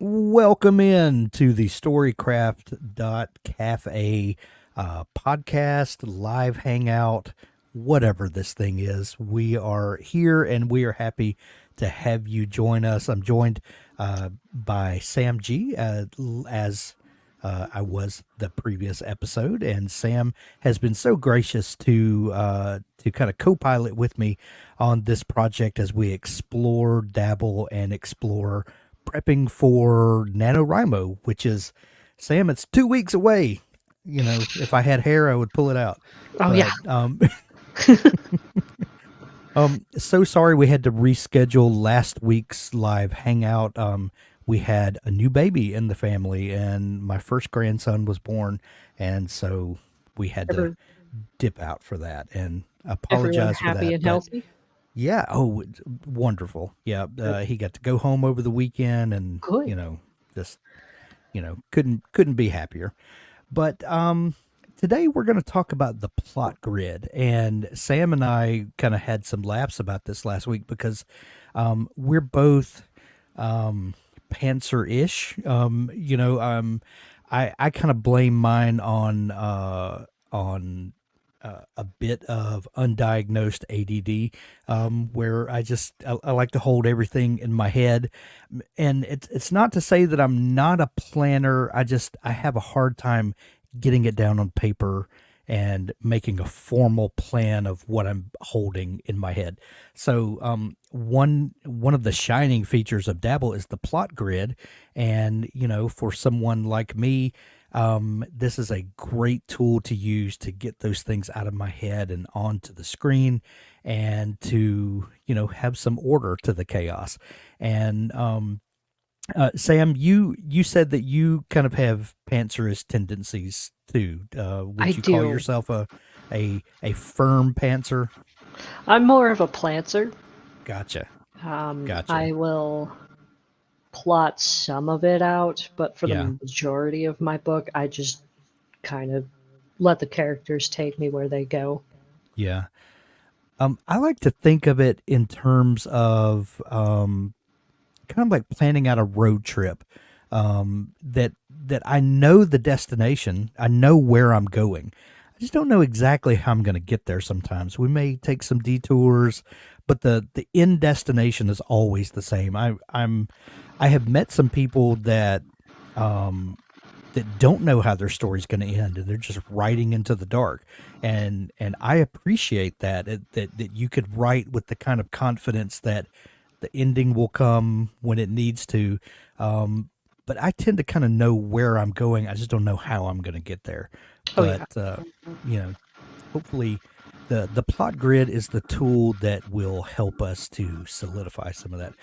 Welcome in to the Storycraft.cafe podcast, live hangout, whatever this thing is. We are here and we are happy to have you join us. I'm joined by Sam G, as I was the previous episode, and Sam has been so gracious to kind of co-pilot with me on this project as we explore, dabble, and explore prepping for NaNoWriMo, which is, Sam, it's 2 weeks away. You know, if I had hair, I would pull it out. Oh yeah. But so sorry we had to reschedule last week's live hangout. We had a new baby in the family, and my first grandson was born, and so we had to Every, dip out for that. And everyone apologize for happy that, and but healthy. yeah. Oh, it's wonderful. Yeah. Good. He got to go home over the weekend, and Good. just couldn't be happier. But today we're going to talk about the plot grid, and Sam and I kind of had some laughs about this last week because we're both pantser-ish. I kind of blame mine on a bit of undiagnosed ADD, where I like to hold everything in my head, and it's not to say that I'm not a planner. I have a hard time getting it down on paper and making a formal plan of what I'm holding in my head. So one of the shining features of Dabble is the plot grid, and for someone like me, this is a great tool to use to get those things out of my head and onto the screen, and to have some order to the chaos. And Sam, you said that you kind of have pantserish tendencies too. I Would you call do. yourself a firm pantser? I'm more of a planter. Gotcha, gotcha. I will plot some of it out, but for the Yeah, majority of my book, I just kind of let the characters take me where they go. yeah. I like to think of it in terms of kind of like planning out a road trip. That I know the destination, I know where I'm going. I just don't know exactly how I'm going to get there. Sometimes we may take some detours, but the end destination is always the same. I have met some people that don't know how their story's going to end, and they're just writing into the dark, and I appreciate that you could write with the kind of confidence that the ending will come when it needs to. But I tend to kind of know where I'm going. I just don't know how I'm going to get there. Oh But yeah. you know, hopefully, the plot grid is the tool that will help us to solidify some of that.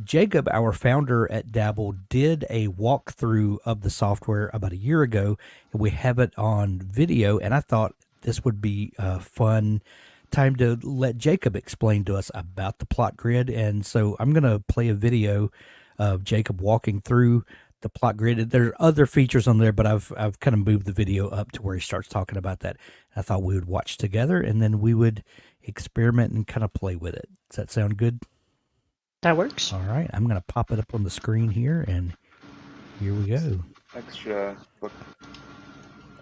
Jacob, our founder at Dabble, did a walkthrough of the software about a year ago, and we have it on video. And I thought this would be a fun time to let Jacob explain to us about the plot grid. And so I'm going to play a video of Jacob walking through the plot grid. There are other features on there, but I've kind of moved the video up to where he starts talking about that. I thought we would watch together, and then we would experiment and kind of play with it. Does that sound good? That works. All right, I'm going to pop it up on the screen here, and here we go. Extra book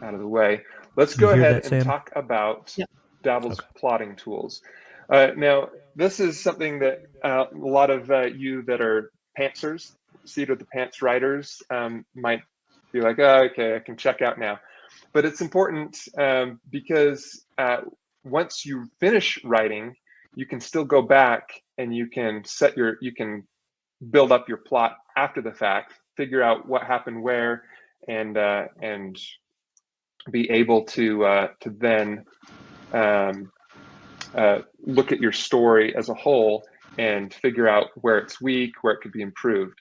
out of the way. Let's Can you go hear ahead that, and Sam? talk about Yep. Dabble's Okay. plotting tools. Now, this is something that a lot of you that are pantsers, seat of the pants writers, might be like, oh, okay, I can check out now. But it's important because once you finish writing, you can still go back and you can build up your plot after the fact, figure out what happened where, and be able to then look at your story as a whole and figure out where it's weak, where it could be improved.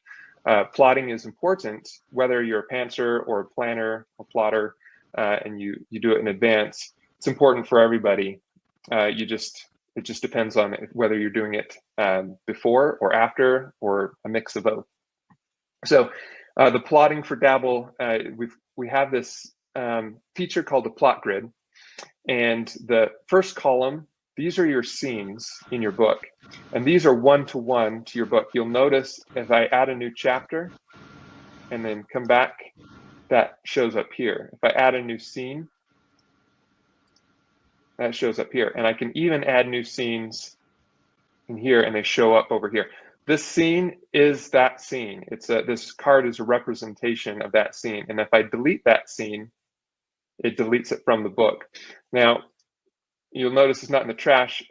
Plotting is important, whether you're a pantser or a planner or plotter, and you do it in advance. It's important for everybody. It just depends on whether you're doing it before or after, or a mix of both. So the plotting for Dabble, we have this feature called the plot grid, and the first column, these are your scenes in your book, and these are one-to-one to your book. You'll notice if I add a new chapter, and then come back, that shows up here. If I add a new scene, that shows up here. And I can even add new scenes in here, and they show up over here. This scene is that scene. This card is a representation of that scene. And if I delete that scene, it deletes it from the book. Now, you'll notice it's not in the trash.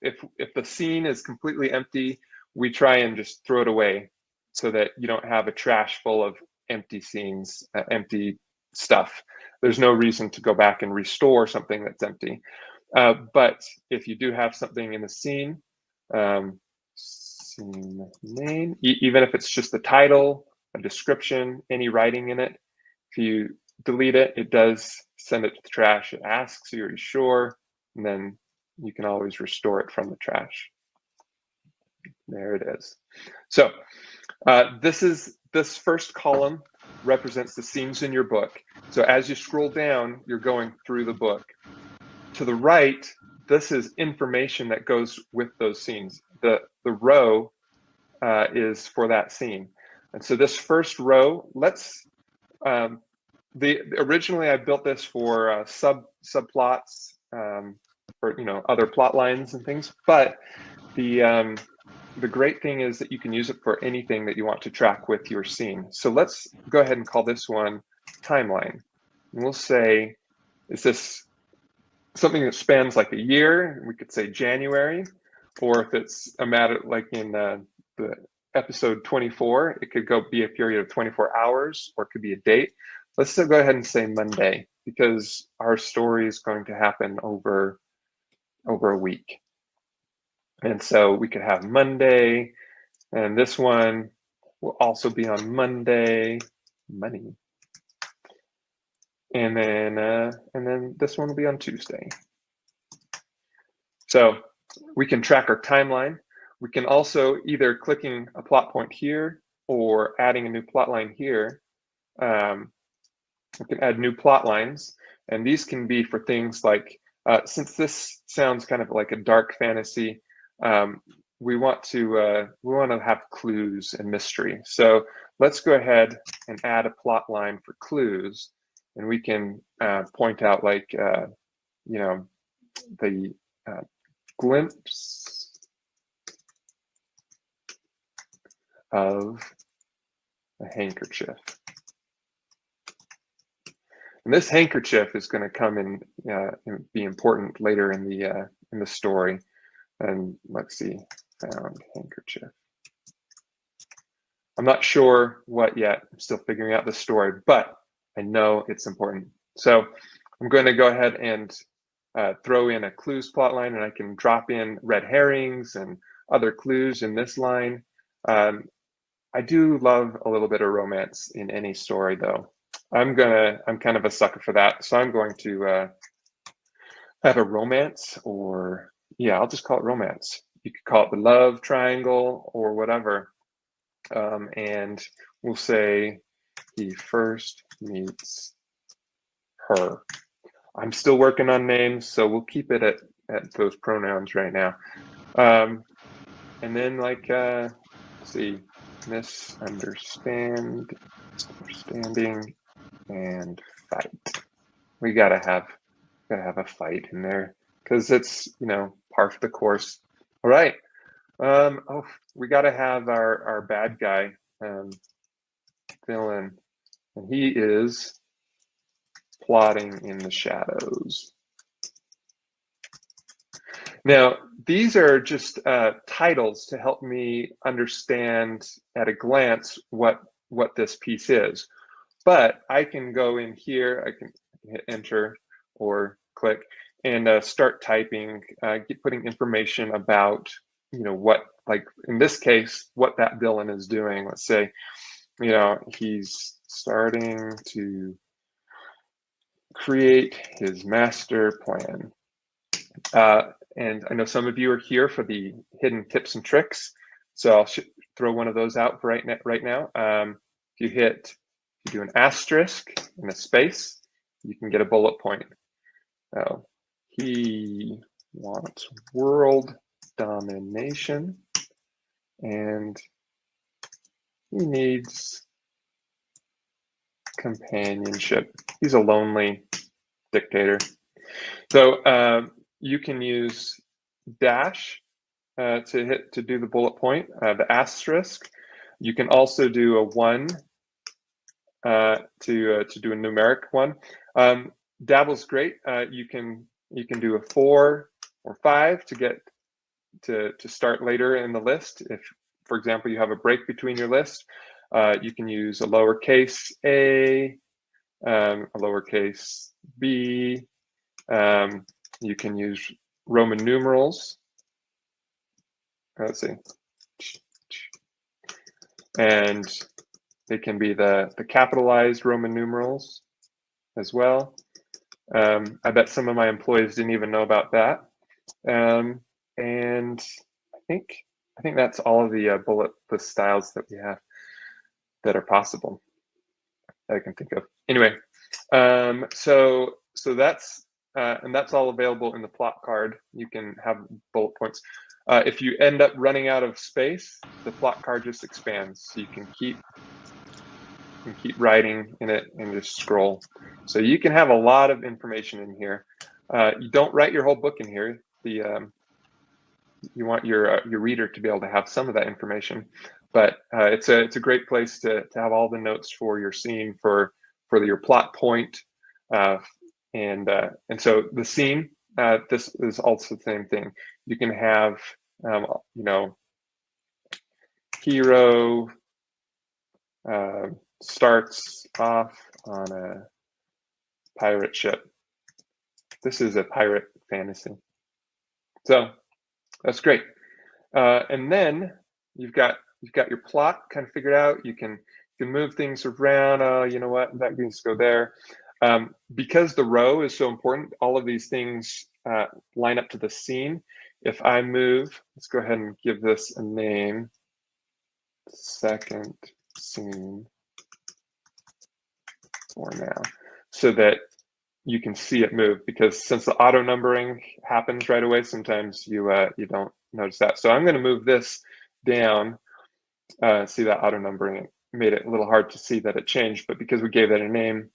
If the scene is completely empty, we try and just throw it away so that you don't have a trash full of empty scenes, empty stuff. There's no reason to go back and restore something that's empty. But if you do have something in the scene, scene name, even if it's just the title, a description, any writing in it, if you delete it, it does send it to the trash. It asks you, are you sure? And then you can always restore it from the trash. There it is. So this first column represents the scenes in your book. So as you scroll down, you're going through the book. To the right, this is information that goes with those scenes. The row is for that scene. And so this first row, originally I built this for subplots, for other plot lines and things. But the great thing is that you can use it for anything that you want to track with your scene. So let's go ahead and call this one timeline. And we'll say, is this something that spans like a year? We could say January, or if it's a matter like in the episode 24, it could be a period of 24 hours, or it could be a date. Let's still go ahead and say Monday, because our story is going to happen over a week. And so we could have Monday, and this one will also be on Monday, money. And then this one will be on Tuesday. So we can track our timeline. We can also, either clicking a plot point here or adding a new plot line here, we can add new plot lines. And these can be for things like, since this sounds kind of like a dark fantasy, we want to have clues and mystery. So let's go ahead and add a plot line for clues, and we can point out like the glimpse of a handkerchief. And this handkerchief is going to come in and be important later in the story. And let's see, found handkerchief. I'm not sure what yet. I'm still figuring out the story, but I know it's important. So I'm going to go ahead and throw in a clues plot line, and I can drop in red herrings and other clues in this line. I do love a little bit of romance in any story, though. I'm kind of a sucker for that. So I'm going to have a romance, or yeah, I'll just call it romance. You could call it the love triangle or whatever. And we'll say he first meets her. I'm still working on names, so we'll keep it at those pronouns right now. And then like, let's see, understanding and fight. We gotta have a fight in there, because it's par for the course. All right. We gotta have our bad guy villain, and he is plotting in the shadows. Now, these are just titles to help me understand at a glance what this piece is. But I can go in here, I can hit enter or click and start typing, putting information about, what, like in this case, what that villain is doing. Let's say, he's starting to create his master plan. And I know some of you are here for the hidden tips and tricks, so I'll throw one of those out right now. If you do an asterisk and a space, you can get a bullet point. He wants world domination, and he needs companionship. He's a lonely dictator. So you can use dash to do the bullet point, the asterisk. You can also do a 1 to do a numeric one. Dabble's great. You can do a 4 or 5 to get to start later in the list. If, for example, you have a break between your list, you can use a lowercase a, a lowercase b. You can use Roman numerals. Let's see, and they can be the capitalized Roman numerals as well. I bet some of my employees didn't even know about that. And I think that's all of the bullet list styles that we have that are possible that I can think of. Anyway, so that's and that's all available in the plot card. You can have bullet points. If you end up running out of space, the plot card just expands, so you can keep writing in it and just scroll. So you can have a lot of information in here. You don't write your whole book in here. You want your reader to be able to have some of that information, but it's a great place to have all the notes for your scene, for your plot point, and so the scene. This is also the same thing. You can have hero starts off on a pirate ship. This is a pirate fantasy, so that's great. And then you've got your plot kind of figured out. You can move things around. Oh, you know what? That needs to go there. Because the row is so important, all of these things line up to the scene. If I move, let's go ahead and give this a name. Second scene for now, so that you can see it move, because since the auto numbering happens right away, sometimes you don't notice that. So I'm going to move this down. See that auto numbering made it a little hard to see that it changed, but because we gave that a name,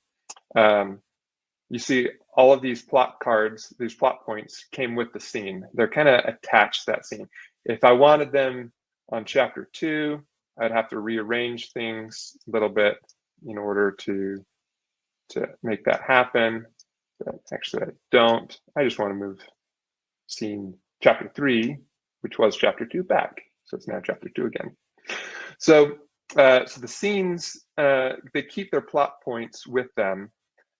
you see all of these plot cards, these plot points came with the scene. They're kind of attached to that scene. If I wanted them on chapter 2, I'd have to rearrange things a little bit in order to make that happen. But actually, I don't. I just want to move scene chapter 3, which was chapter 2, back. So it's now chapter 2 again. So the scenes, they keep their plot points with them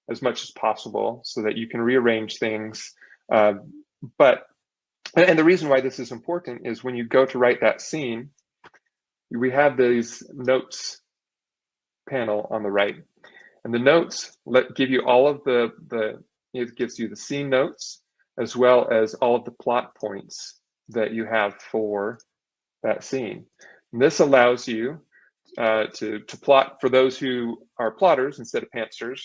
as much as possible, so that you can rearrange things. And the reason why this is important is when you go to write that scene, we have these notes panel on the right, and the notes give you all of it gives you the scene notes, as well as all of the plot points that you have for that scene. And this allows you to plot, for those who are plotters instead of pantsers,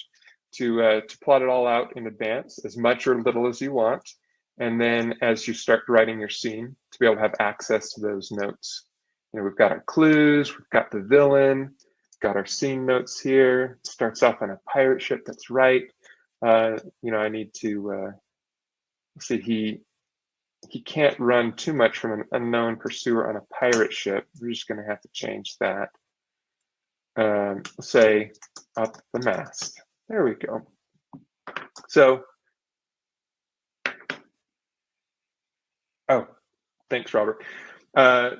to plot it all out in advance, as much or little as you want. And then as you start writing your scene, to be able to have access to those notes. We've got our clues, we've got the villain, got our scene notes here. It starts off on a pirate ship, that's right. I need to see, he can't run too much from an unknown pursuer on a pirate ship. We're just going to have to change that. Say up the mast. There we go. So, oh, thanks, Robert.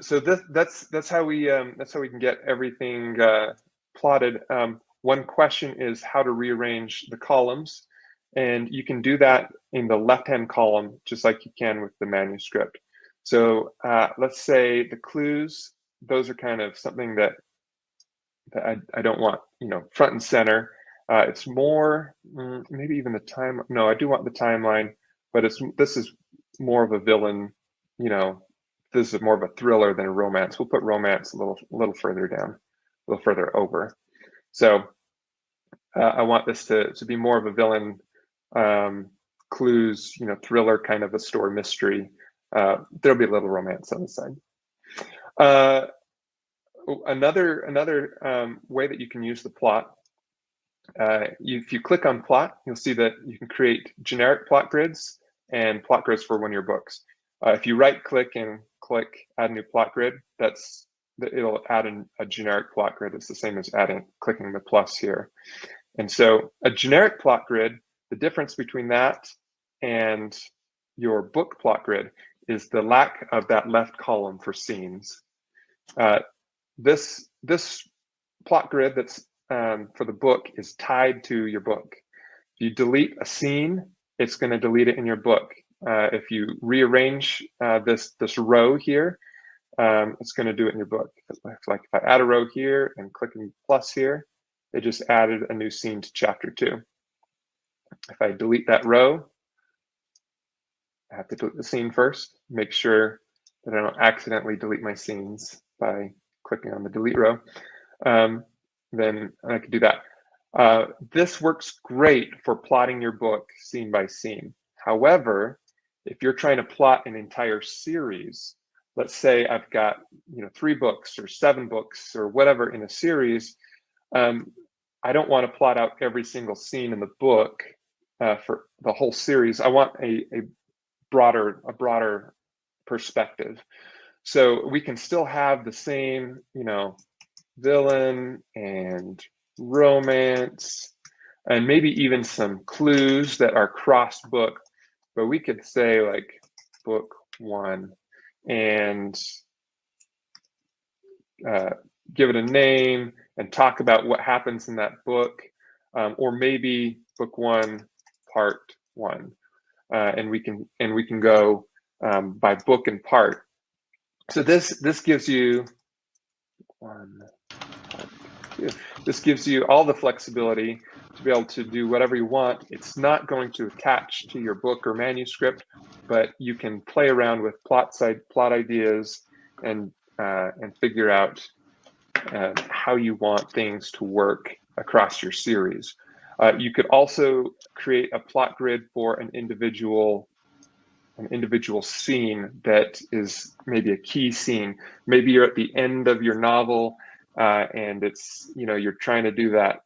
So that's how we can get everything plotted. One question is how to rearrange the columns, and you can do that in the left-hand column, just like you can with the manuscript. So let's say the clues; those are kind of something that I don't want, front and center. It's more maybe even the time. No, I do want the timeline, but this is more of a villain. This is more of a thriller than a romance. We'll put romance a little further down, a little further over. So I want this to be more of a villain, clues, thriller kind of a story, mystery. There'll be a little romance on the side. Another way that you can use the plot if you click on plot, you'll see that you can create generic plot grids and plot grids for one of your books. If you right click and click add new plot grid, it'll add a generic plot grid. It's the same as clicking the plus here. And so a generic plot grid, the difference between that and your book plot grid is the lack of that left column for scenes. This plot grid that's for the book is tied to your book. If you delete a scene, it's going to delete it in your book. If you rearrange this row here, it's going to do it in your book. Like if I add a row here and clicking plus here, it just added a new scene to chapter 2. If I delete that row, I have to delete the scene first, make sure that I don't accidentally delete my scenes by clicking on the delete row. Then I can do that. This works great for plotting your book scene by scene. However, if you're trying to plot an entire series, let's say I've got 3 books or 7 books or whatever in a series, I don't want to plot out every single scene in the book for the whole series. I want a broader perspective. So we can still have the same, villain and romance, and maybe even some clues that are cross book, but we could say like book 1 and give it a name and talk about what happens in that book, or maybe book 1 part 1, and we can go by book and part. So this gives you this gives you all the flexibility to be able to do whatever you want. It's not going to attach to your book or manuscript, but you can play around with plot ideas and figure out how you want things to work across your series. You could also create a plot grid for an individual scene that is maybe a key scene. Maybe you're at the end of your novel and it's you're trying to do that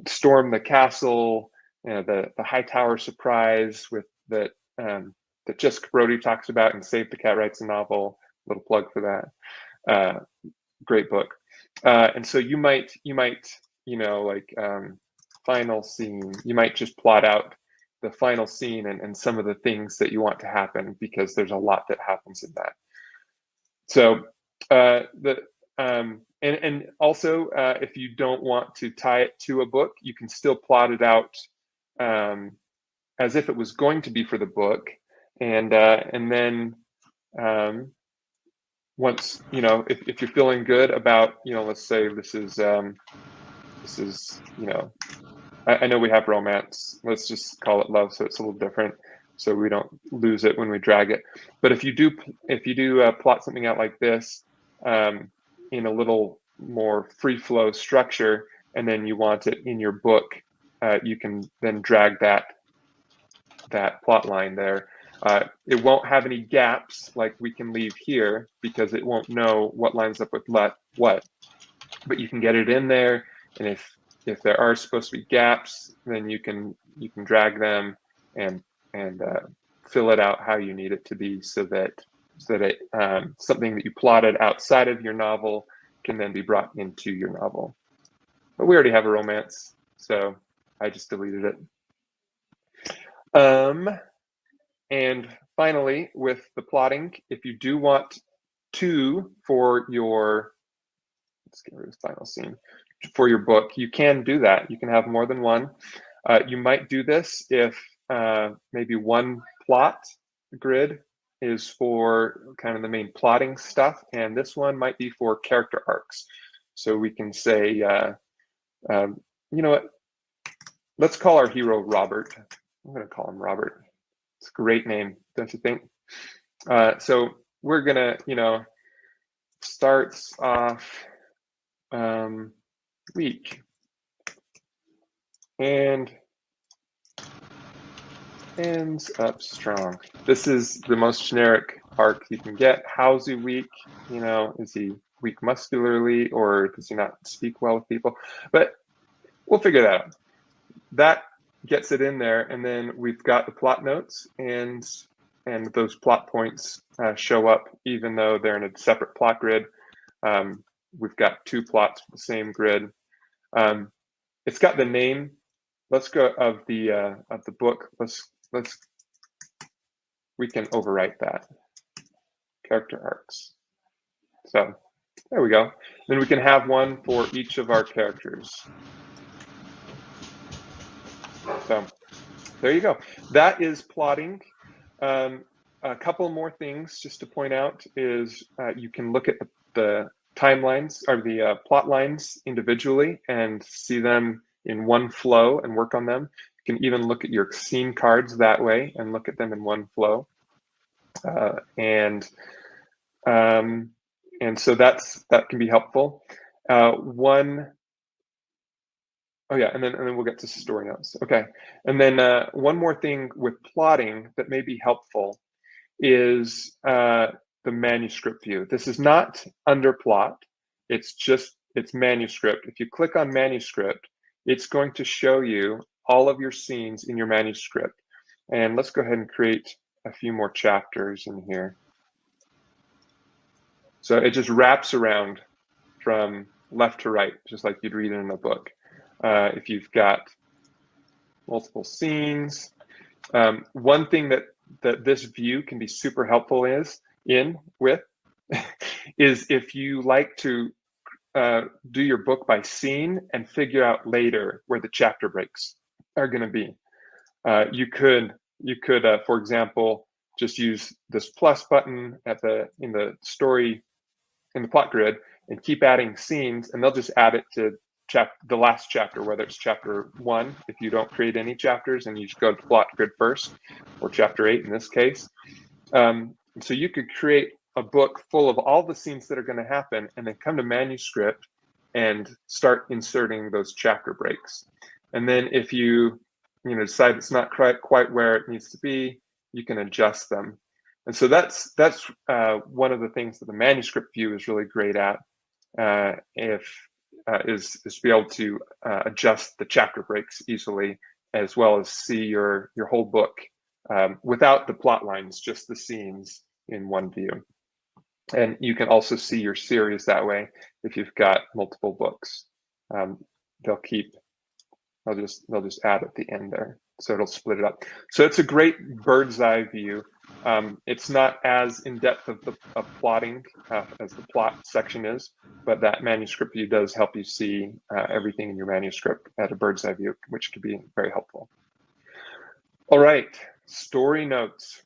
storm the castle, the high tower surprise with that Jessica Brody talks about and Save the Cat Writes a Novel. Little plug for that. Great book. And so you might final scene, you might just plot out the final scene and some of the things that you want to happen, because there's a lot that happens in that. So and also if you don't want to tie it to a book, you can still plot it out as if it was going to be for the book, and then once if you're feeling good about let's say this is I know we have romance, let's just call it love so it's a little different, so we don't lose it when we drag it. But if you do plot something out like this in a little more free flow structure, and then you want it in your book, you can then drag that plot line there. It won't have any gaps like we can leave here, because it won't know what lines up with what, but you can get it in there, and if there are supposed to be gaps, then you can drag them and fill it out how you need it to be, so that something that you plotted outside of your novel can then be brought into your novel. But we already have a romance, so I just deleted it. And finally, with the plotting, if you do want 2 for your, let's get rid of this final scene, for your book, you can do that. You can have more than one. You might do this if maybe one plot grid is for kind of the main plotting stuff, and this one might be for character arcs. So we can say, you know what, let's call our hero Robert. I'm going to call him Robert. It's a great name, don't you think? So we're going to, starts off weak and ends up strong. This is the most generic arc you can get. How's he weak? Is he weak muscularly, or does he not speak well with people? But we'll figure that out. That gets it in there, and then we've got the plot notes, and those plot points show up even though they're in a separate plot grid. We've got two plots for the same grid. It's got the name. Let's go of the book. We can overwrite that. Character arcs. So there we go. Then we can have one for each of our characters. So there you go. That is plotting. A couple more things just to point out is you can look at the timelines or the plot lines individually and see them in one flow and work on them. You can even look at your scene cards that way and look at them in one flow. And so that can be helpful. Oh yeah, and then we'll get to story notes. Okay, and then one more thing with plotting that may be helpful is the manuscript view. This is not under plot. It's manuscript. If you click on manuscript, it's going to show you all of your scenes in your manuscript. And let's go ahead and create a few more chapters in here. So it just wraps around from left to right, just like you'd read in a book. If you've got multiple scenes, one thing that this view can be super helpful is if you like to do your book by scene and figure out later where the chapter breaks are going to be. You could, for example, just use this plus button in the story in the plot grid and keep adding scenes, and they'll just add it to the last chapter, whether it's chapter 1 if you don't create any chapters and you just go to plot grid first, or chapter 8 in this case. So you could create a book full of all the scenes that are going to happen, and then come to manuscript and start inserting those chapter breaks. And then if you decide it's not quite where it needs to be, you can adjust them. And so that's one of the things that the manuscript view is really great at. Is to be able to adjust the chapter breaks easily, as well as see your whole book without the plot lines, just the scenes in one view. And you can also see your series that way if you've got multiple books. They'll just add at the end there, so it'll split it up. So it's a great bird's eye view. It's not as in depth of plotting as the plot section is, but that manuscript view does help you see everything in your manuscript at a bird's eye view, which could be very helpful. All right, story notes.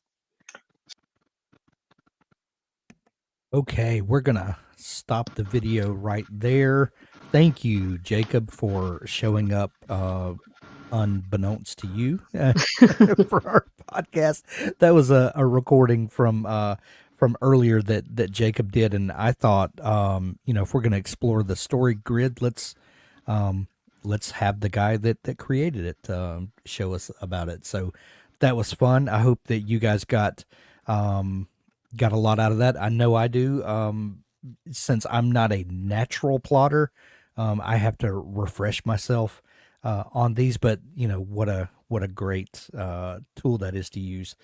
Okay, we're gonna stop the video right there. Thank you, Jacob, for showing up unbeknownst to you for our podcast. That was a recording from earlier that Jacob did, and I thought, if we're going to explore the story grid, let's have the guy that created it show us about it. So that was fun. I hope that you guys got a lot out of that. I know I do. Since I'm not a natural plotter, I have to refresh myself on these, but what a great tool that is to use.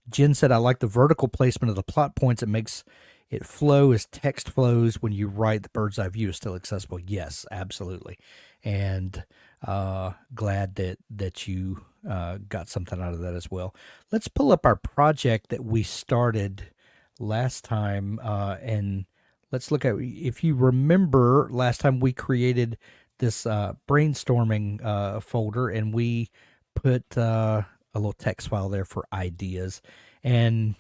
Jen said, I like the vertical placement of the plot points. It makes it flow as text flows when you write. The bird's eye view is still accessible. Yes, absolutely. And glad that you got something out of that as well. Let's pull up our project that we started last time, and let's look at, if you remember last time we created this brainstorming folder, and we put a little text file there for ideas. And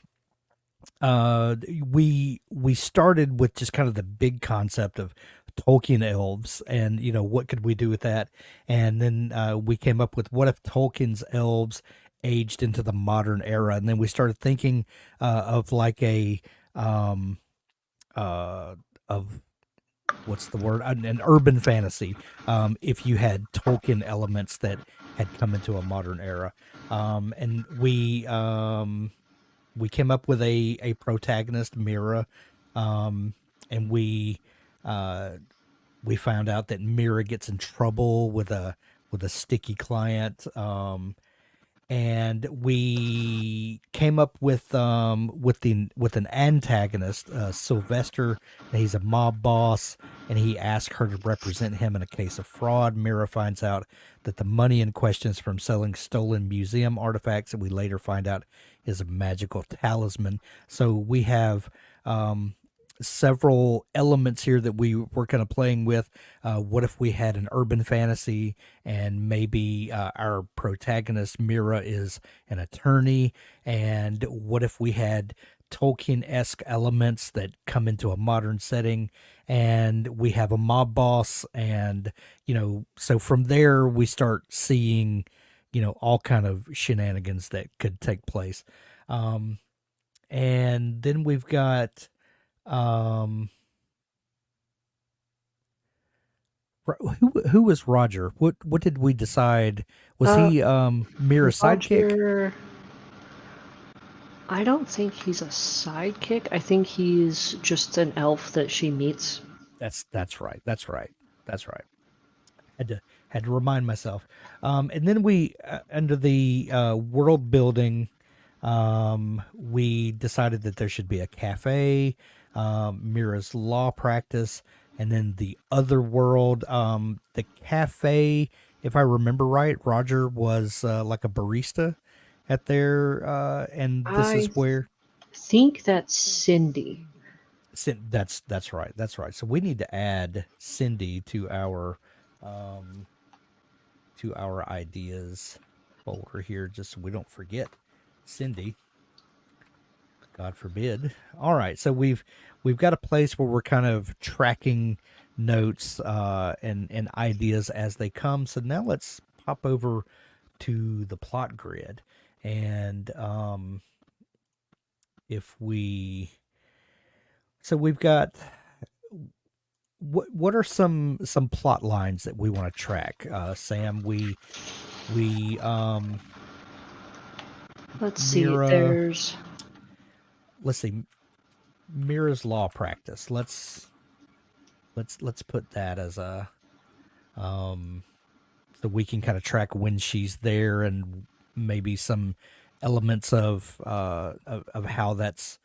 we started with just kind of the big concept of Tolkien elves, and what could we do with that? And then we came up with, what if Tolkien's elves aged into the modern era? And then we started thinking of like a of what's the word? An urban fantasy. If you had Tolkien elements that had come into a modern era, and we came up with a protagonist, Mira, and we found out that Mira gets in trouble with a sticky client. And we came up with an antagonist, Sylvester. And he's a mob boss, and he asked her to represent him in a case of fraud. Mira finds out that the money in question is from selling stolen museum artifacts, that we later find out is a magical talisman. So we have several elements here that we were kind of playing with. What if we had an urban fantasy, and maybe our protagonist Mira is an attorney? And what if we had Tolkien-esque elements that come into a modern setting, and we have a mob boss? And so from there we start seeing all kind of shenanigans that could take place. And then we've got who was Roger? What did we decide? Was he Mira's sidekick? Roger, I don't think he's a sidekick. I think he's just an elf that she meets. That's right. That's right. That's right. Had to remind myself. And then we under the world building, we decided that there should be a cafe, Mira's law practice, and then the other world. The cafe, if I remember right, Roger was like a barista at there, and this I is where. think that's Cindy. That's right. That's right. So we need to add Cindy to our ideas folder here, just so we don't forget Cindy. God forbid. All right, so we've got a place where we're kind of tracking notes and ideas as they come. So now let's pop over to the plot grid, and if we so we've got what are some plot lines that we want to track, Sam? We Let's see. Mira, let's see, Mira's law practice. Let's put that as a so we can kind of track when she's there, and maybe some elements of how that's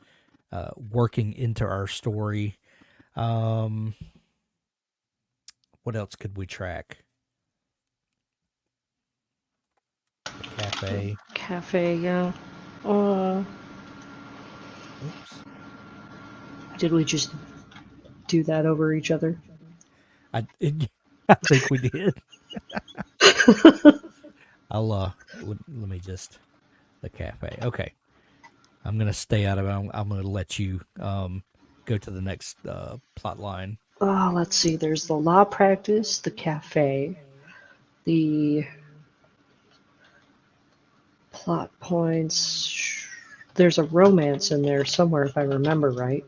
working into our story. What else could we track? The Cafe, yeah. Oops. Did we just do that over each other? I think we did. I'll let me just the cafe. Okay, I'm gonna stay out of it. I'm gonna let you go to the next plot line. Let's see. There's the law practice, the cafe, the plot points. There's a romance in there somewhere, if I remember right.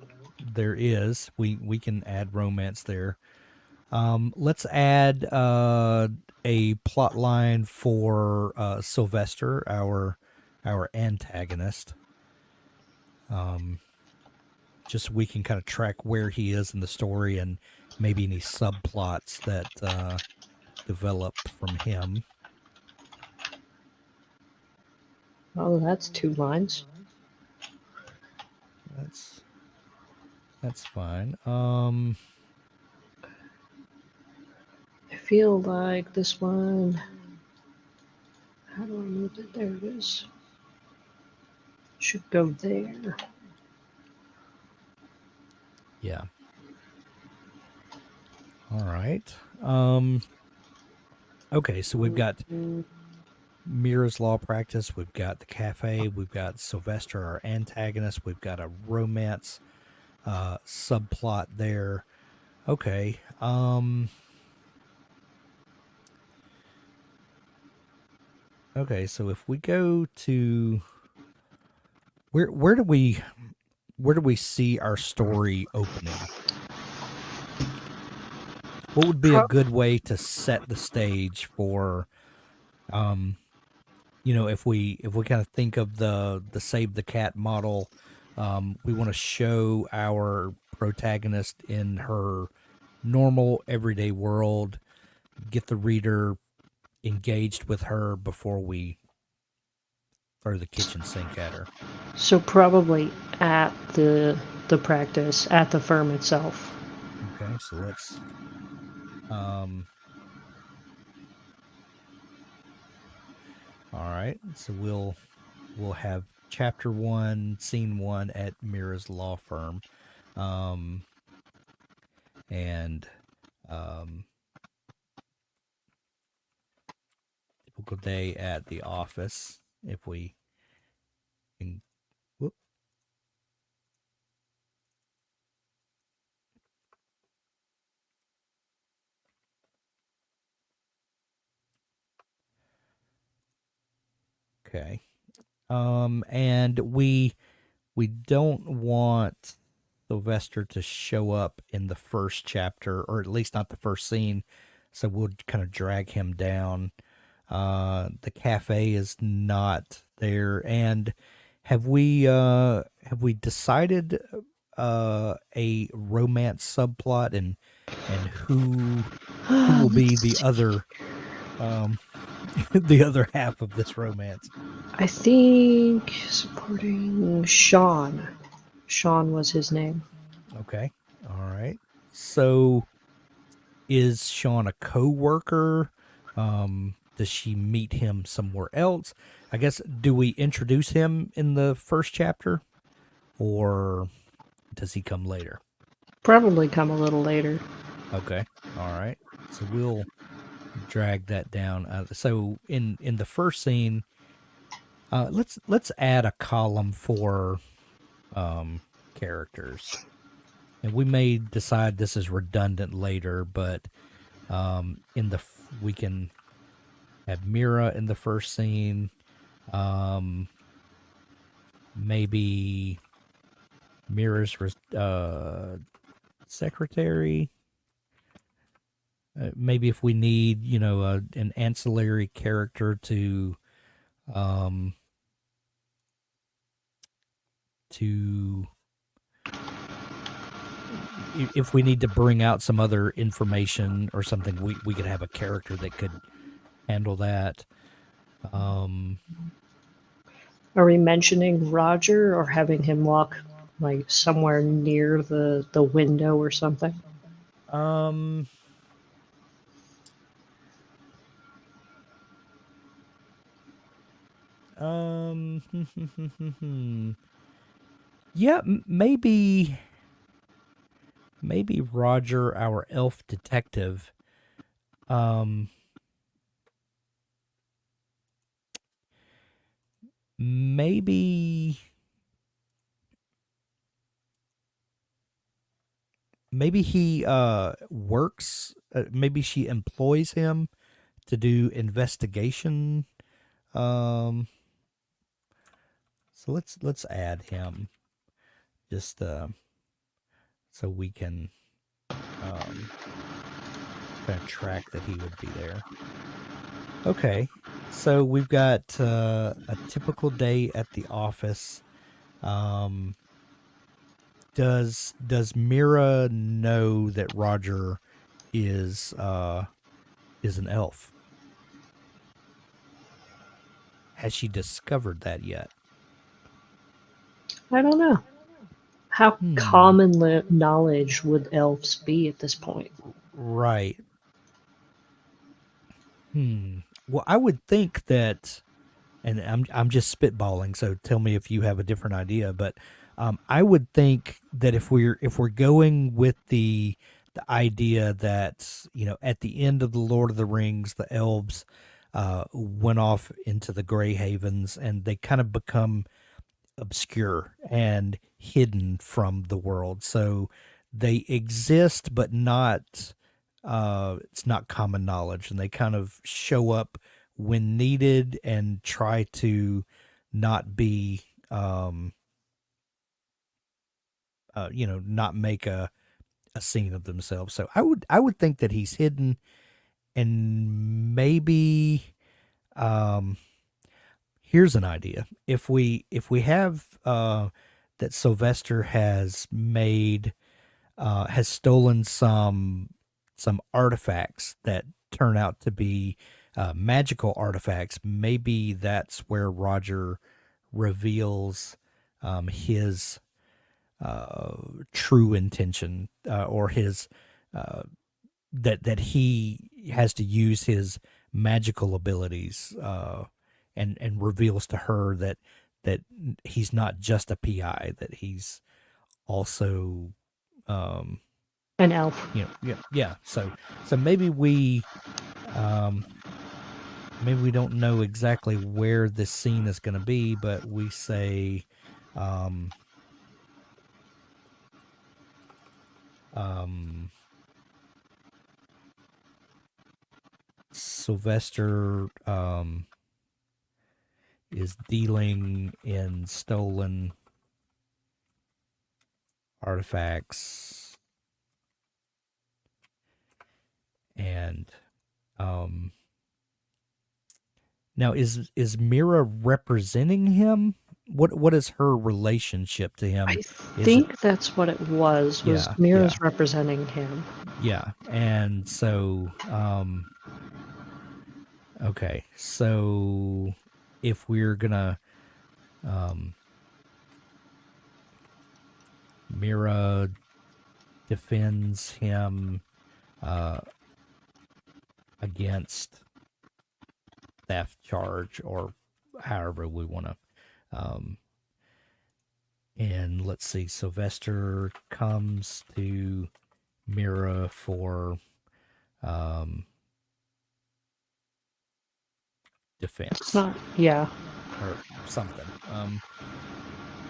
There is. We can add romance there. Let's add a plot line for Sylvester, our antagonist. Just so we can kind of track where he is in the story, and maybe any subplots that develop from him. Oh, that's 2 lines. That's fine. I feel like this one. How do I move it? There it is. Should go there. Yeah. All right. Okay, so we've got Mira's law practice, we've got the cafe, we've got Sylvester, our antagonist, we've got a romance subplot there. Okay. Okay, so if we go to where do we see our story opening? What would be a good way to set the stage for if we kind of think of the save the cat model, we want to show our protagonist in her normal everyday world, get the reader engaged with her before we throw the kitchen sink at her. So probably at the practice, at the firm itself. Okay, so let's all right. So we'll have chapter 1, scene 1 at Mira's law firm. And typical day at the office if we can. Whoop. Okay. And we don't want Sylvester to show up in the first chapter, or at least not the first scene. So we'll kind of drag him down. The cafe is not there, and have we decided a romance subplot and who will be the other the other half of this romance? I think supporting Sean. Sean was his name. Okay. All right. So is Sean a co-worker? Does she meet him somewhere else? I guess, do we introduce him in the first chapter, or does he come later? Probably come a little later. Okay. All right. So we'll drag that down. So in the first scene, let's add a column for characters. And we may decide this is redundant later, but we can have Mira in the first scene. Maybe Mira's secretary. Maybe if we need, an ancillary character to if we need to bring out some other information or something, we could have a character that could handle that. Are we mentioning Roger or having him walk like somewhere near the window or something? Yeah, maybe Roger, our elf detective, maybe he works, maybe she employs him to do investigation. So let's add him just so we can kind of track that he would be there. Okay, so we've got a typical day at the office. Does Mira know that Roger is an elf? Has she discovered that yet? I don't know. How common knowledge would elves be at this point? Right. Well, I would think that, and I'm just spitballing, so tell me if you have a different idea. But I would think that if we're going with the idea that, at the end of the Lord of the Rings, the elves went off into the Grey Havens and they kind of become obscure and hidden from the world. So they exist, but not. It's not common knowledge, and they kind of show up when needed and try to not be, not make a scene of themselves. So I would think that he's hidden, and maybe, here's an idea. If we have that Sylvester has made has stolen some artifacts that turn out to be magical artifacts. Maybe that's where Roger reveals his true intention, or his that he has to use his magical abilities, and reveals to her that he's not just a PI, that he's also um, An elf. yeah. So um, maybe we don't know exactly where this scene is going to be, but we say um, um, Sylvester is dealing in stolen artifacts, and um, now is Mira representing him? What is her relationship to I him? Is it? think that's what it was Yeah, yeah, Mira's representing him. yeah. And so okay, so if we're gonna um, Mira defends him uh, against theft charge, or however we want to. Um, and let's see, Sylvester comes to Mira for um, It's defense not, yeah. or something.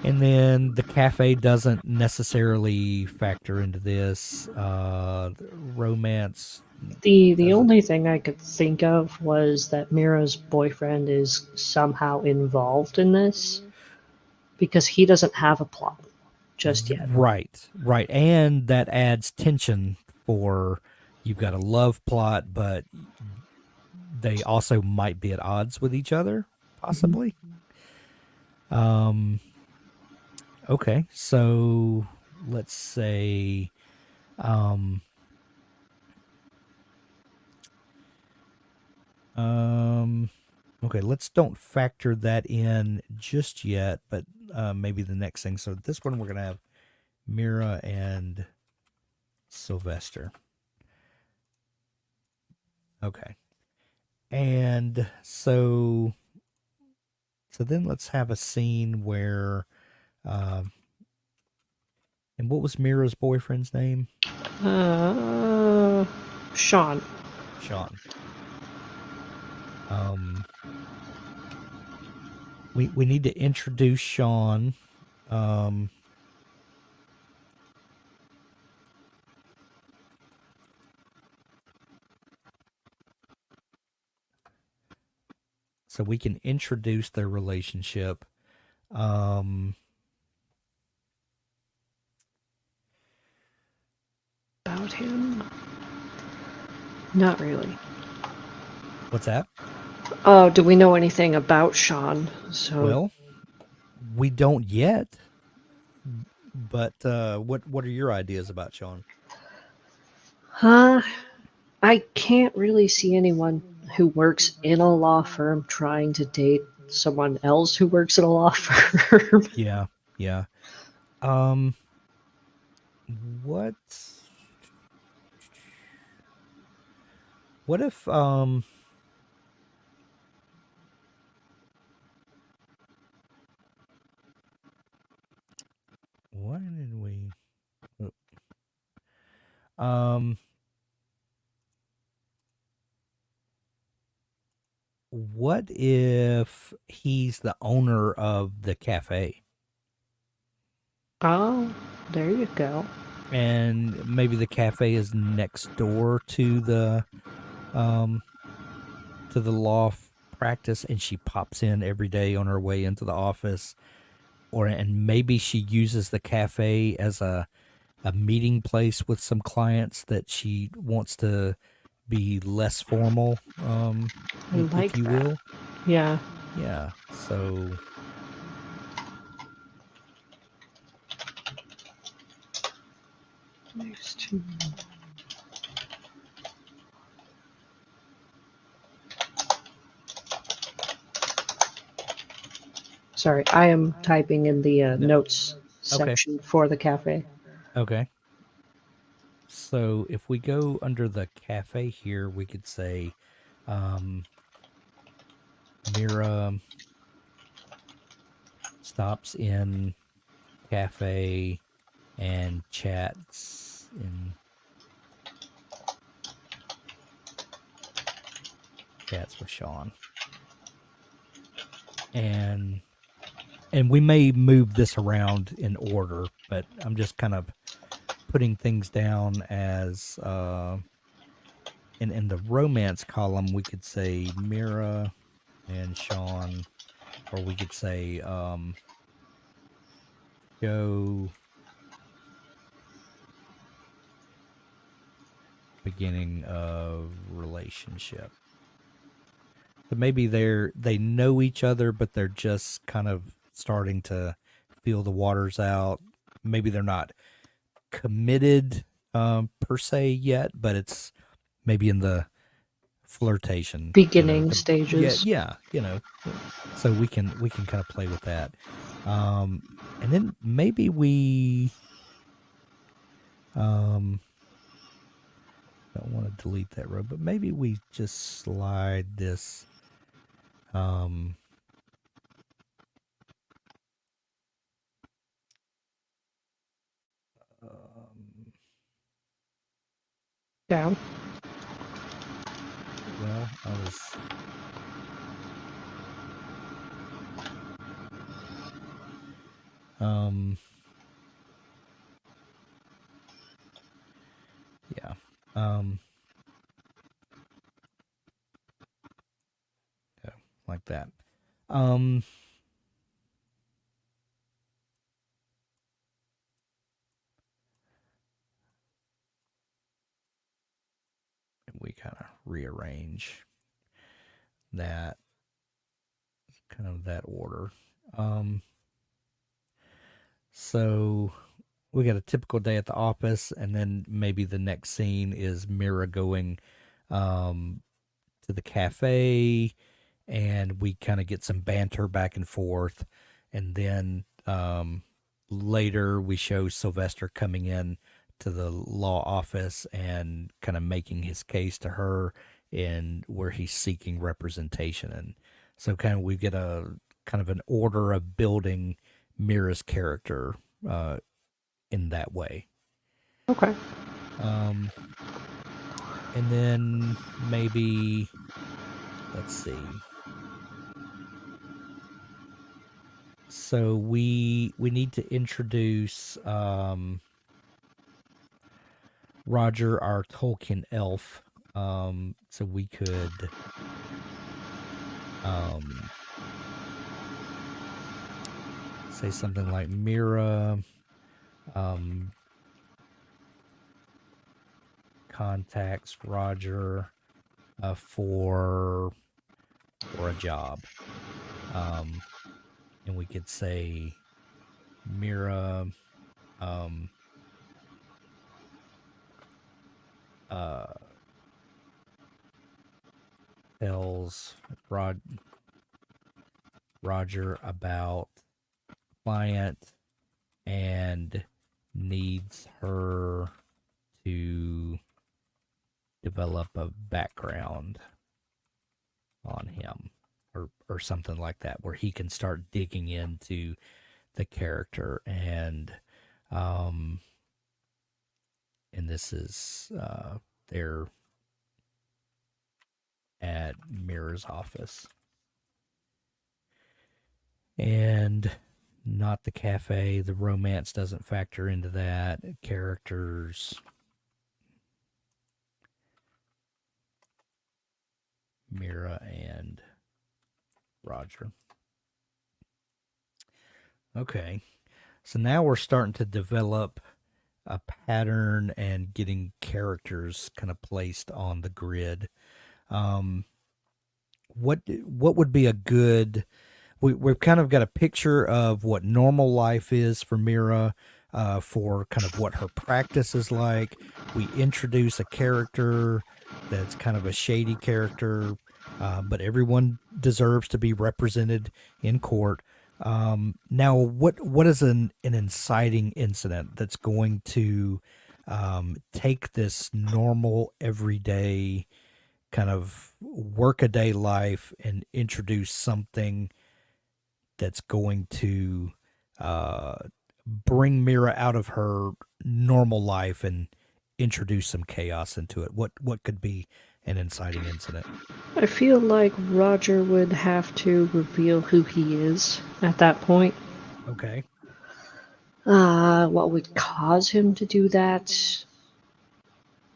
And then the cafe doesn't necessarily factor into this. Romance The doesn't. only thing I could think of was that Mira's boyfriend is somehow involved in this because he doesn't have a plot just yet. Right. And that adds tension for you've got a love plot, but they also might be at odds with each other, Mhm. possibly. Um, okay, so let's say, um, um, okay, let's don't factor that in just yet, but maybe the next thing. So this one we're gonna have Mira and Sylvester. Okay, and so then let's have a scene where, um, and what was Mira's boyfriend's name? Uh, Sean. Sean. Um, we need to introduce Sean. Um, so we can introduce their relationship. Um, About him? Not really. what's that? Oh, do we know anything about Sean? So, Well, we don't yet. But what are your ideas about Sean? huh? I can't really see anyone who works in a law firm trying to date someone else who works in a law firm. Yeah, yeah. Um, what? What if Why did we? Um, what if he's the owner of the cafe? Oh, there you go. And maybe the cafe is next door um to the practice, and she pops in every day on her way into the office, and maybe she uses the cafe as a meeting place with some clients that she wants to be less formal, I if like you that. will. Yeah. Yeah. So Next to. Sorry, I am typing in the notes Okay. section for the cafe. Okay. So if we go under the cafe here, we could say Mira stops in cafe and chats with Sean. And we may move this around in order, but I'm just kind of putting things down as in the romance column we could say Mira and Sean, or we could say Joe beginning of relationship. So maybe they know each other, but they're just kind of starting to feel the waters out. Maybe they're not committed per se yet, but it's maybe in the flirtation, Beginning stages. yeah, so we can kind of play with that. And then maybe we don't want to delete that row, but maybe we just slide this um um, Down. well, I was yeah. Yeah, like that. Um we kind of rearrange that kind of that order. Um so we got a typical day at the office, and then maybe the next scene is Mira going um to the cafe, and we kind of get some banter back and forth, and then later we show Sylvester coming in to the law office and kind of making his case to her, and where he's seeking representation. And so kind of we get a kind of an order of building Mira's character in that way. Okay. And then maybe, let's see. So we need to introduce Roger, our Tolkien elf. So we could say something like Mira contacts Roger for a job. And we could say Mira tells Roger about client and needs her to develop a background on him, or something like that, where he can start digging into the character. And this is they're at Mira's office, and not the cafe. The romance doesn't factor into that. Characters, Mira and Roger. Okay. So now we're starting to develop a pattern and getting characters kind of placed on the grid. What would be a good? We've kind of got a picture of what normal life is for Mira. for kind of what her practice is like. We introduce a character that's kind of a shady character, but everyone deserves to be represented in court. Now, what is an inciting incident that's going to take this normal, everyday kind of workaday life and introduce something that's going to uh, bring Mira out of her normal life and introduce some chaos into it? What could be an inciting incident? I feel like Roger would have to reveal who he is at that point. Okay. What would cause him to do that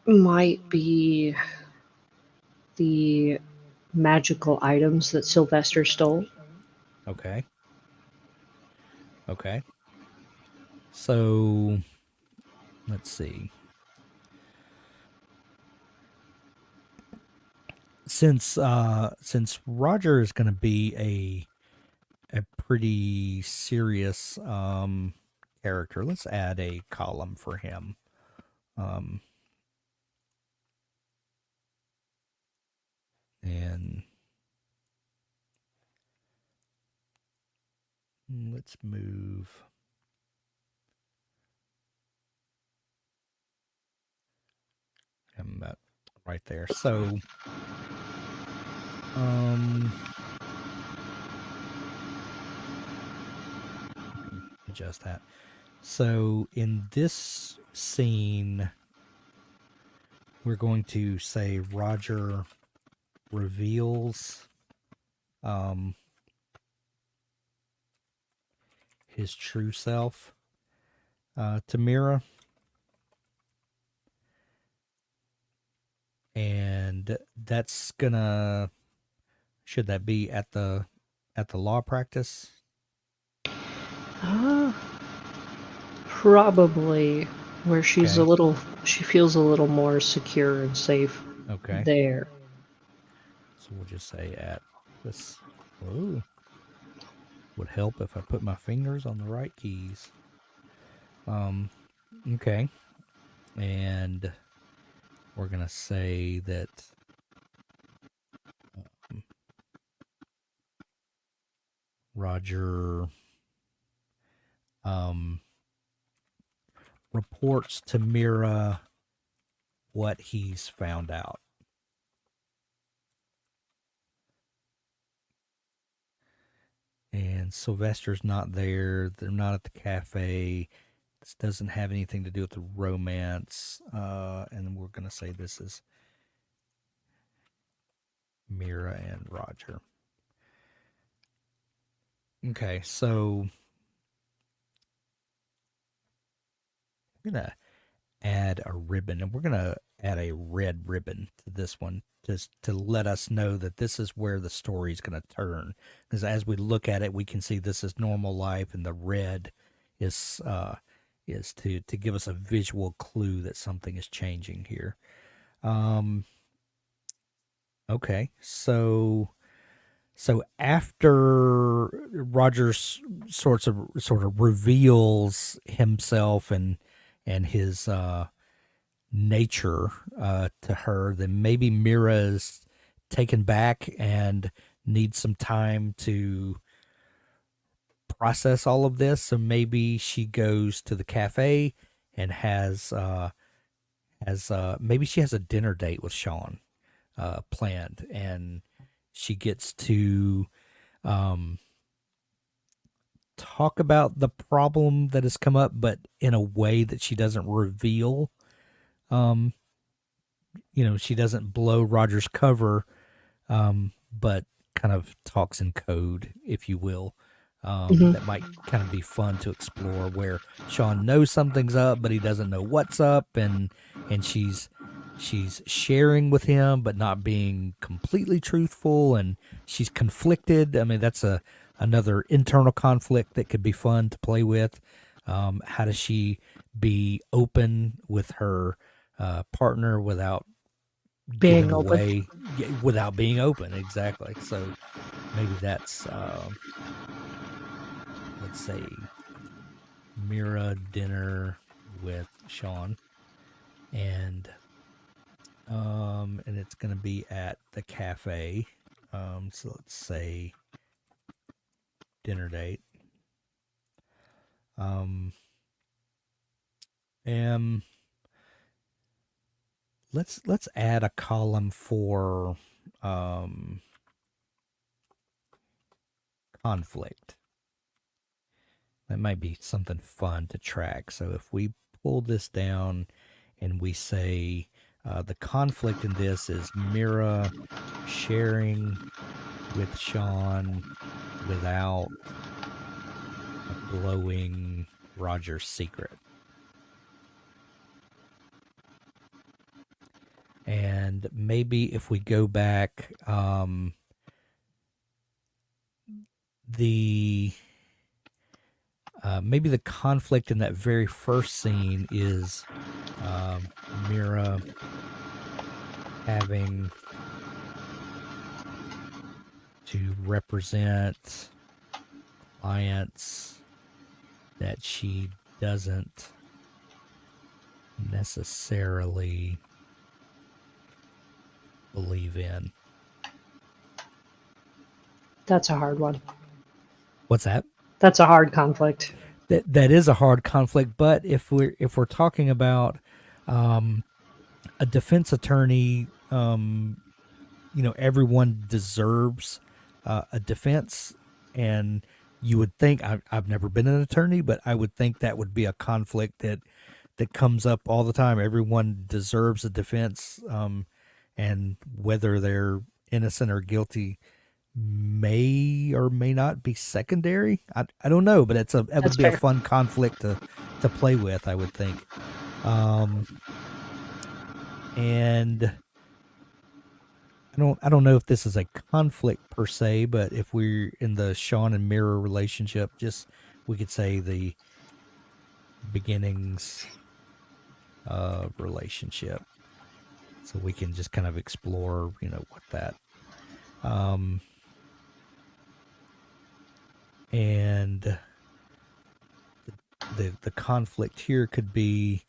might be the magical items that Sylvester stole. Okay. Okay. So let's see. Since Roger is going to be a pretty serious character, let's add a column for him. Um, and let's move him about right there. So, adjust that. So in this scene, we're going to say Roger reveals his true self to Mira, and that's gonna should that be at the law practice? Uh, Probably where she's a Okay. little, she feels a little more secure and safe Okay. there. So we'll just say at this. Ooh, would help if I put my fingers on the right keys. Okay. And we're gonna say that Roger um, reports to Mira what he's found out. And Sylvester's not there. They're not at the cafe. This doesn't have anything to do with the romance. And we're going to say this is Mira and Roger. Okay, so I'm going to add a ribbon, and we're going to add a red ribbon to this one just to let us know that this is where the story is going to turn. Because as we look at it, we can see this is normal life, and the red is to give us a visual clue that something is changing here. Okay, so after Rogers sort of reveals himself and his nature to her, then maybe Mira is taken back and needs some time to process all of this. So maybe she goes to the cafe and has maybe she has a dinner date with Sean planned, and she gets to um, talk about the problem that has come up, but in a way that she doesn't reveal. Um, she doesn't blow Roger's cover, but kind of talks in code, if you will. Hmm. That might kind of be fun to explore, where Sean knows something's up, but he doesn't know what's up, and she's sharing with him, but not being completely truthful, and she's conflicted. I mean, that's another internal conflict that could be fun to play with. How does she be open with her partner without giving Being open. away, without being open? Exactly. So maybe that's let's say Mira dinner with Sean, and it's going to be at the cafe. So let's say dinner date. And let's add a column for conflict. That might be something fun to track. So if we pull this down and we say the conflict in this is Mira sharing with Sean without blowing Roger's secret. And maybe if we go back, maybe the conflict in that very first scene is Mira having to represent clients that she doesn't necessarily believe in. That's a hard one. What's that? That's a hard conflict. That is a hard conflict, but if we're talking about a defense attorney, everyone deserves a defense, and you would think I've never been an attorney, but I would think that would be a conflict that comes up all the time. Everyone deserves a defense, and whether they're innocent or guilty may or may not be secondary. I don't know, but that would be fair. a fun conflict to play with, I would think. And I don't know if this is a conflict per se, but if we're in the Sean and Mira relationship, just we could say the beginnings of relationship. So we can just kind of explore, what that and the conflict here could be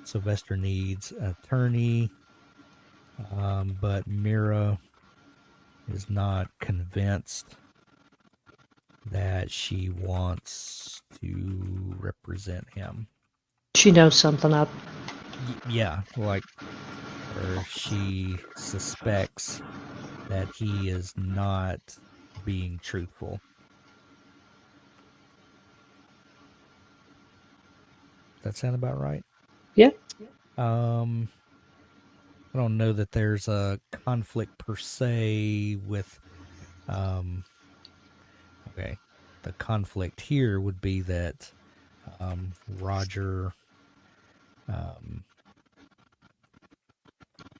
Sylvester needs an attorney, but Mira is not convinced that she wants to represent him. She knows something up. Yeah, like, or she suspects that he is not being truthful. That sound about right? Yeah. I don't know that there's a conflict per se with okay. The conflict here would be that Roger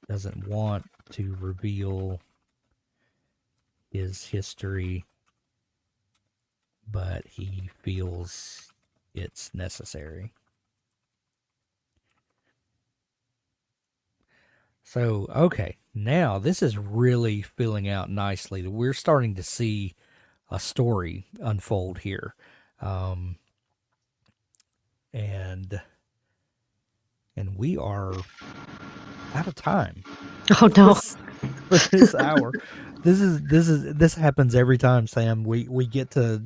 doesn't want to reveal his history, but he feels it's necessary. So, okay, now this is really filling out nicely. We're starting to see a story unfold here. And we are out of time. Oh no. For this hour. This happens every time, Sam. We get to,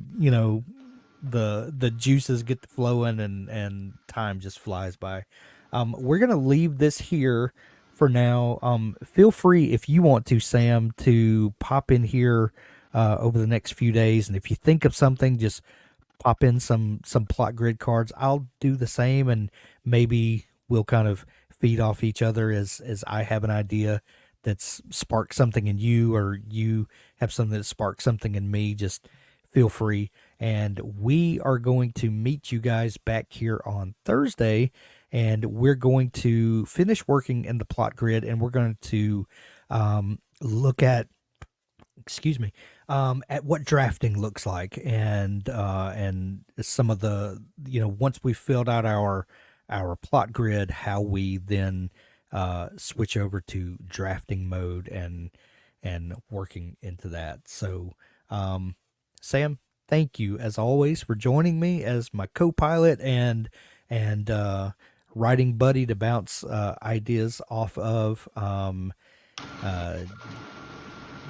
the juices get to flowing and time just flies by. We're gonna leave this here for now. Feel free, if you want to, Sam, to pop in here over the next few days, and if you think of something, just pop in some plot grid cards. I'll do the same, and maybe we'll kind of feed off each other as I have an idea that's sparked something in you, or you have something that sparked something in me. Just feel free. And we are going to meet you guys back here on Thursday, and we're going to finish working in the plot grid, and we're going to look at at what drafting looks like, and some of the, once we've filled out our plot grid, how we then switch over to drafting mode and working into that. So Sam, thank you as always for joining me as my co-pilot and writing buddy to bounce ideas off of.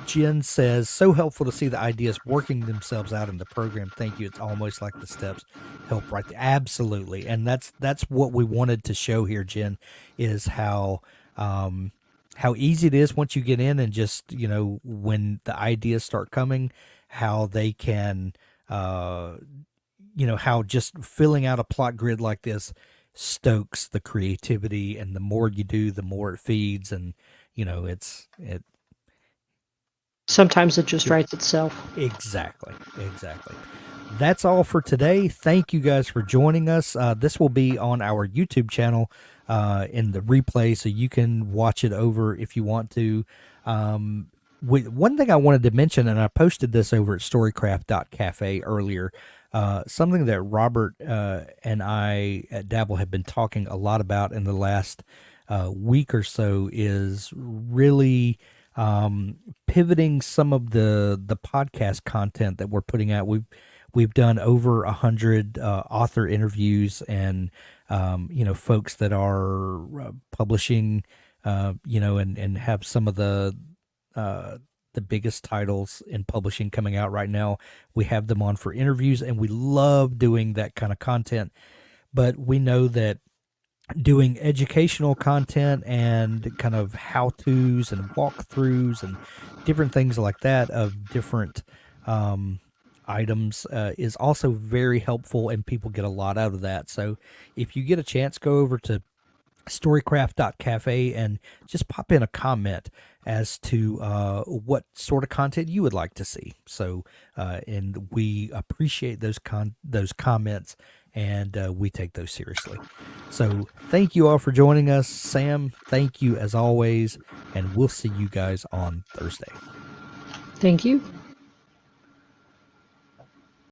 Jen says, so helpful to see the ideas working themselves out in the program. Thank you. It's almost like the steps help right there. Absolutely. And that's what we wanted to show here, Jen, is how easy it is once you get in and just, when the ideas start coming, how they can, how just filling out a plot grid like this stokes the creativity, and the more you do, the more it feeds. And, it, Sometimes it just writes itself. Exactly. That's all for today. Thank you guys for joining us. This will be on our YouTube channel in the replay, so you can watch it over if you want to. One thing I wanted to mention, and I posted this over at storycraft.cafe earlier, something that Robert and I at Dabble have been talking a lot about in the last week or so is really pivoting some of the podcast content that we're putting out. We've done over 100 author interviews, and folks that are publishing, and have some of the biggest titles in publishing coming out right now. We have them on for interviews, and we love doing that kind of content. But we know that doing educational content and kind of how-tos and walkthroughs and different things like that of different items is also very helpful, and people get a lot out of that. So if you get a chance, go over to storycraft.cafe and just pop in a comment as to what sort of content you would like to see. So and we appreciate those comments, and we take those seriously. So thank you all for joining us. Sam, thank you as always, and we'll see you guys on Thursday. Thank you.